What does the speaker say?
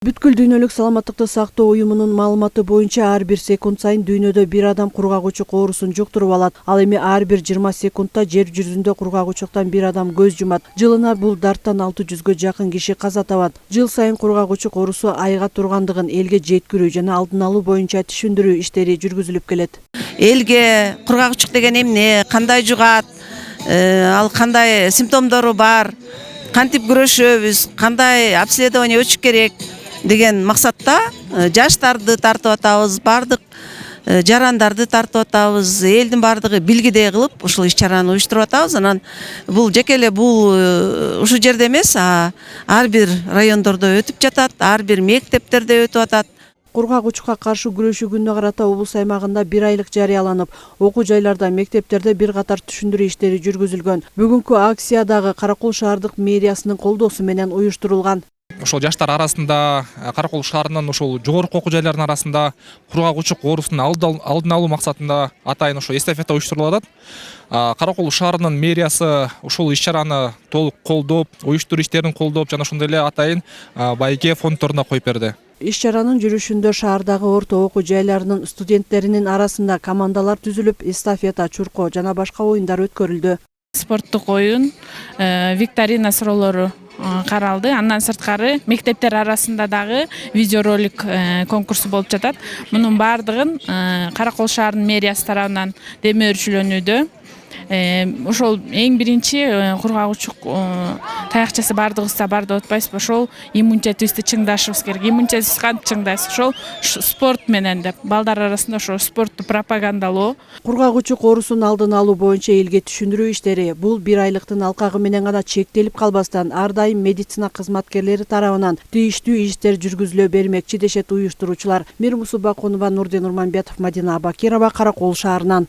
Бүткүл дүйнөлүк саламаттыкты сактоо уюмунун маалыматы боюнча ар бир секунд сайын дүйнөдө бир адам кургагучук оорусун жуктуруп алат. Ал эми ар бир 20 секундта жер жүзүндө кургагучуктан бир адам көз жумат. Жылына бул дарттан 600гө жакын киши каза табат. Жыл сайын кургагучук оорусу айыга тургандыгын элге жеткирүү жана алдын алуу боюнча түшүндүрүү иштери жүргүзүлүп келет. Элге кургагучук деген эмне, кандай жугат, ал кандай симптомдору бар, кантип күрөшөбүз, кандай обследование өтүш керек деген максатта жаштарды тартып атабыз, бардык жарандарды тартып атабыз, элдин бардыгы билгидей кылып ушул иш-чараны уюштуруп атабыз. Анан бул жеке эле бул ушул жерде эмес, ар бир райондордо өтүп жатат, ар бир мектептерде өтүп атат. Кургагучукка каршы күрөшүү күнүнө карата облус аймагында 1 айлык жарыяланып, окуу жайларда, мектептерде бир катар түшүндүрүү иштери жүргүзүлгөн. Бүгүнкү акция дагы Каракол шаардык мэриясынын колдоосу менен уюштурулган. Ошол жаштар арасында Каракол шаарынын ушул жогорку окуу жайларынын арасында кургагучук оорусунун алдын алуу максатында атайын ошо эстафета уюштурулуп атат. Каракол шаарынын мэриясы ушул иш-чараны толук колдоп, уюштуруу иштерин колдоп жана ошондой эле атайын байке фонддоруна коюп берди. Иш-чаранын жүрүшүндө шаардагы орто окуу жайларынын студенттеринин арасында командалар түзүлүп, эстафета, чуркоо жана башка оюндар өткөрүлдү. Спорттук оюн, викторина суроолору каралды. Андан сырткары мектептер арасында дагы видеоролик конкурсу болуп жатат. Мунун баардыгын Каракол шаарынын мэриясы тарабынан деме өрчүлөнүүдө. Ошол эң биринчи кургагучук таякчасы бардыгыбызда бар деп атпайсызбы? Ошол иммунитетибизди чыңдашыбыз керек. Иммунитетибизди кантип чыңдайбыз? Ошол спорт менен деп. Балдар арасында ошо спортту пропагандалоо. Кургагучук оорусунун алдын алуу боюнча элге түшүндүрүү иштери бул 1 айлыктын алкагы менен гана чектелип калбастан, ар дайым медицина кызматкерлери тарабынан тийиштүү иштер жүргүзүлө бермекчи дешет уюштуруучулар. Мирмусу Бакунова, Нурдин Урманбетов, Мадина Абакирова, Каракол шаарынан.